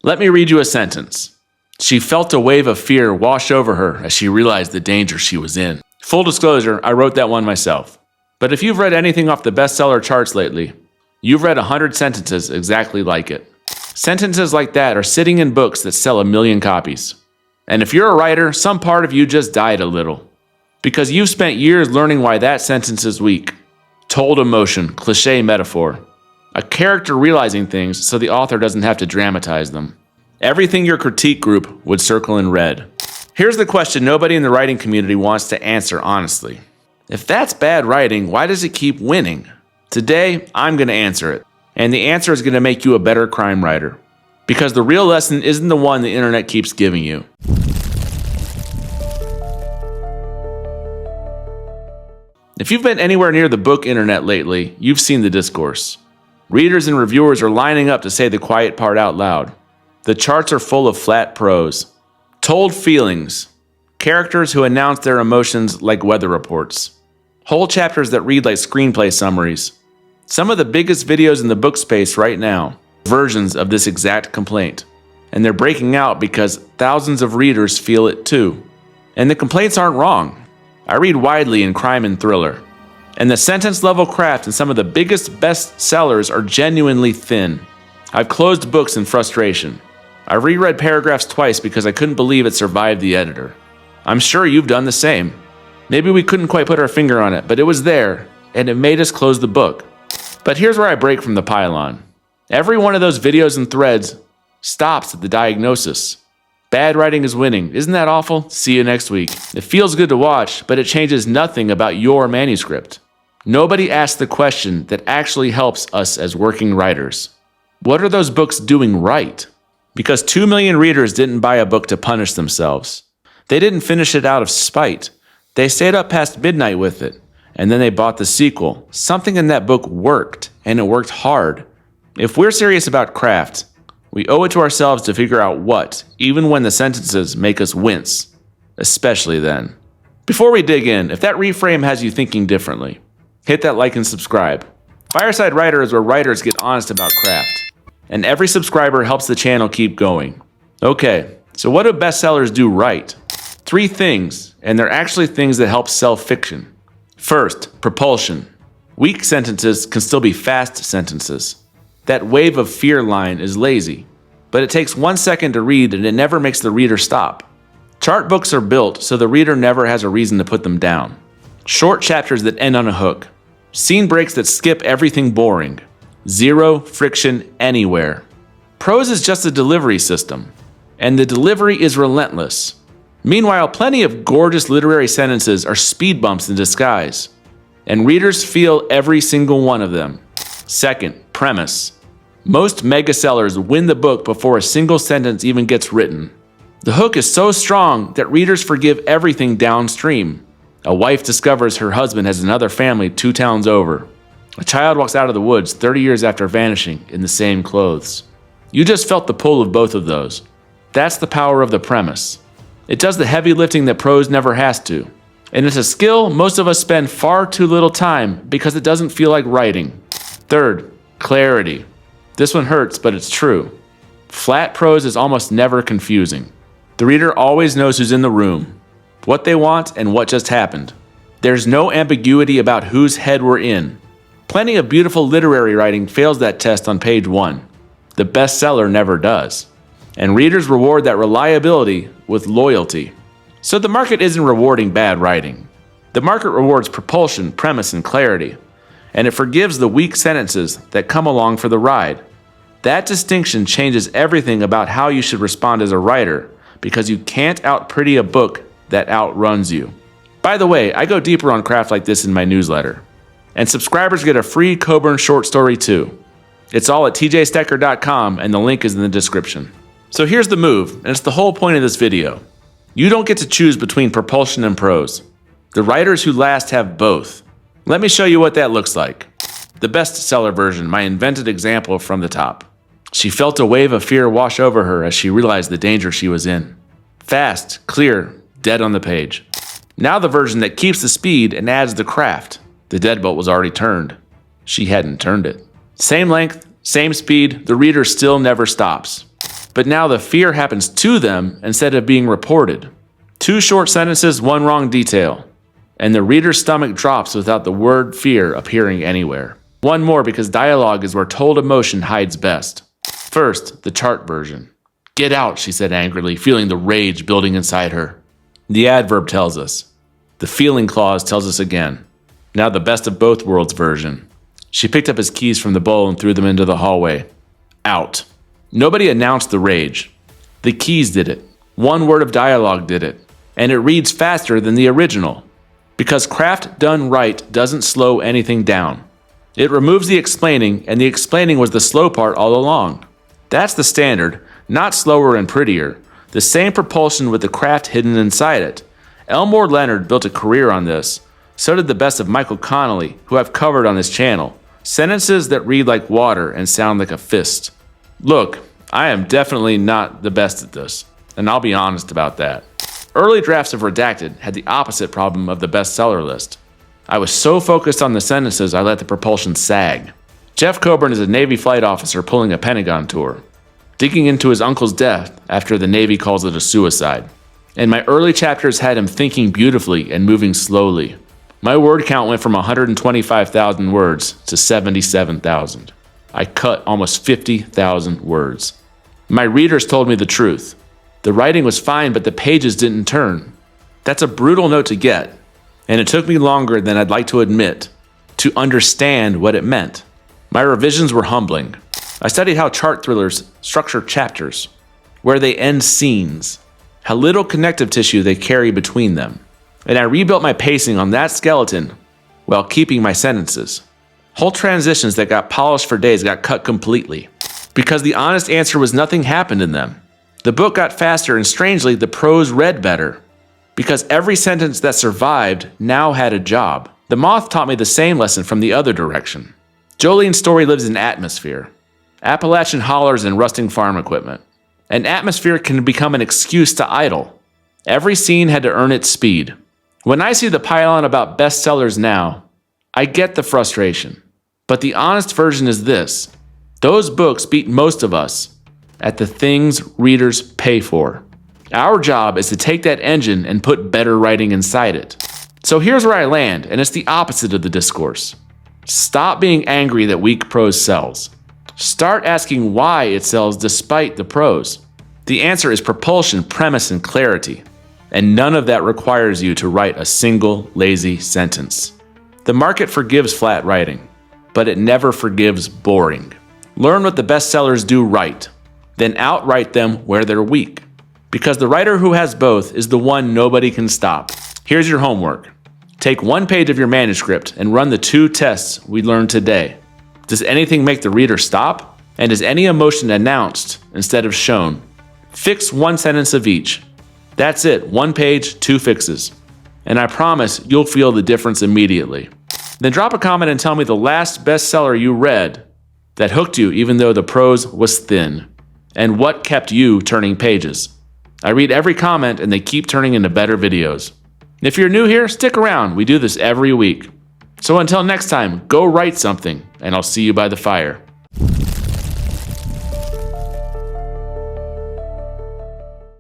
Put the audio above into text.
Let me read you a sentence. She felt a wave of fear wash over her as she realized the danger she was in. Full disclosure, I wrote that one myself. But if you've read anything off the bestseller charts lately, you've read 100 sentences exactly like it. Sentences like that are sitting in books that sell 1 million copies. And if you're a writer, some part of you just died a little. Because you've spent years learning why that sentence is weak. Told emotion, cliche metaphor. A character realizing things so the author doesn't have to dramatize them. Everything your critique group would circle in red. Here's the question nobody in the writing community wants to answer honestly. If that's bad writing, why does it keep winning? Today, I'm going to answer it. And the answer is going to make you a better crime writer. Because the real lesson isn't the one the internet keeps giving you. If you've been anywhere near the book internet lately, you've seen the discourse. Readers and reviewers are lining up to say the quiet part out loud. The charts are full of flat prose. Told feelings. Characters who announce their emotions like weather reports. Whole chapters that read like screenplay summaries. Some of the biggest videos in the book space right now, versions of this exact complaint. And they're breaking out because thousands of readers feel it too. And the complaints aren't wrong. I read widely in crime and thriller. And the sentence level craft in some of the biggest bestsellers are genuinely thin. I've closed books in frustration. I've reread paragraphs twice because I couldn't believe it survived the editor. I'm sure you've done the same. Maybe we couldn't quite put our finger on it, but it was there, and it made us close the book. But here's where I break from the pylon. Every one of those videos and threads stops at the diagnosis. Bad writing is winning. Isn't that awful? See you next week. It feels good to watch, but it changes nothing about your manuscript. Nobody asks the question that actually helps us as working writers. What are those books doing right? Because 2 million readers didn't buy a book to punish themselves. They didn't finish it out of spite. They stayed up past midnight with it, and then they bought the sequel. Something in that book worked, and it worked hard. If we're serious about craft, we owe it to ourselves to figure out what, even when the sentences make us wince. Especially then. Before we dig in, if that reframe has you thinking differently, hit that like and subscribe. Fireside Writer is where writers get honest about craft. And every subscriber helps the channel keep going. Okay, so what do bestsellers do right? 3 things, and they're actually things that help sell fiction. First, propulsion. Weak sentences can still be fast sentences. That wave of fear line is lazy, but it takes 1 second to read and it never makes the reader stop. Chart books are built so the reader never has a reason to put them down. Short chapters that end on a hook. Scene breaks that skip everything boring. Zero friction anywhere. Prose is just a delivery system, and the delivery is relentless. Meanwhile, plenty of gorgeous literary sentences are speed bumps in disguise, and readers feel every single one of them. Second, premise. Most mega sellers win the book before a single sentence even gets written. The hook is so strong that readers forgive everything downstream. A wife discovers her husband has another family 2 towns over. A child walks out of the woods 30 years after vanishing in the same clothes. You just felt the pull of both of those. That's the power of the premise. It does the heavy lifting that prose never has to. And it's a skill most of us spend far too little time because it doesn't feel like writing. Third, clarity. This one hurts, but it's true. Flat prose is almost never confusing. The reader always knows who's in the room, what they want, and what just happened. There's no ambiguity about whose head we're in. Plenty of beautiful literary writing fails that test on page 1. The bestseller never does. And readers reward that reliability with loyalty. So the market isn't rewarding bad writing. The market rewards propulsion, premise, and clarity. And it forgives the weak sentences that come along for the ride. That distinction changes everything about how you should respond as a writer, because you can't outpretty a book that outruns you. By the way, I go deeper on craft like this in my newsletter. And subscribers get a free Coburn short story too. It's all at tjstecker.com, and the link is in the description. So here's the move, and it's the whole point of this video. You don't get to choose between propulsion and prose. The writers who last have both. Let me show you what that looks like. The bestseller version, my invented example from the top. She felt a wave of fear wash over her as she realized the danger she was in. Fast, clear, dead on the page. Now the version that keeps the speed and adds the craft. The deadbolt was already turned. She hadn't turned it. Same length, same speed, the reader still never stops. but now the fear happens to them instead of being reported. 2 short sentences, 1 wrong detail, and the reader's stomach drops without the word fear appearing anywhere. 1 more because dialogue is where told emotion hides best. First, the chart version. "Get out," she said angrily, feeling the rage building inside her. The adverb tells us. The feeling clause tells us again. Now the best of both worlds version. She picked up his keys from the bowl and threw them into the hallway. Out. Nobody announced the rage. The keys did it. 1 word of dialogue did it. And it reads faster than the original. Because craft done right doesn't slow anything down. It removes the explaining, and the explaining was the slow part all along. That's the standard, not slower and prettier. The same propulsion with the craft hidden inside it. Elmore Leonard built a career on this. So did the best of Michael Connolly, who I've covered on this channel. Sentences that read like water and sound like a fist. Look, I am definitely not the best at this, and I'll be honest about that. Early drafts of Redacted had the opposite problem of the bestseller list. I was so focused on the sentences I let the propulsion sag. Jeff Coburn is a Navy flight officer pulling a Pentagon tour, digging into his uncle's death after the Navy calls it a suicide. And my early chapters had him thinking beautifully and moving slowly. My word count went from 125,000 words to 77,000. I cut almost 50,000 words. My readers told me the truth. The writing was fine, but the pages didn't turn. That's a brutal note to get, and it took me longer than I'd like to admit to understand what it meant. My revisions were humbling. I studied how chart thrillers structure chapters, where they end scenes, how little connective tissue they carry between them, and I rebuilt my pacing on that skeleton while keeping my sentences. Whole transitions that got polished for days got cut completely, because the honest answer was nothing happened in them. The book got faster, and strangely, the prose read better, because every sentence that survived now had a job. The Moth taught me the same lesson from the other direction. Jolene's story lives in atmosphere. Appalachian hollers and rusting farm equipment. An atmosphere can become an excuse to idle. Every scene had to earn its speed. When I see the pile-on about bestsellers now, I get the frustration. But the honest version is this. Those books beat most of us at the things readers pay for. Our job is to take that engine and put better writing inside it. So here's where I land, and it's the opposite of the discourse. Stop being angry that weak prose sells. Start asking why it sells despite the prose. The answer is propulsion, premise, and clarity. And none of that requires you to write a single lazy sentence. The market forgives flat writing, but it never forgives boring. Learn what the bestsellers do right, then outright them where they're weak. Because the writer who has both is the one nobody can stop. Here's your homework. Take 1 page of your manuscript and run the 2 tests we learned today. Does anything make the reader stop? And is any emotion announced instead of shown? Fix 1 sentence of each. That's it, 1 page, 2 fixes. And I promise you'll feel the difference immediately. Then drop a comment and tell me the last bestseller you read that hooked you even though the prose was thin, and what kept you turning pages. I read every comment and they keep turning into better videos. If you're new here, stick around. We do this every week. So until next time, go write something, and I'll see you by the fire.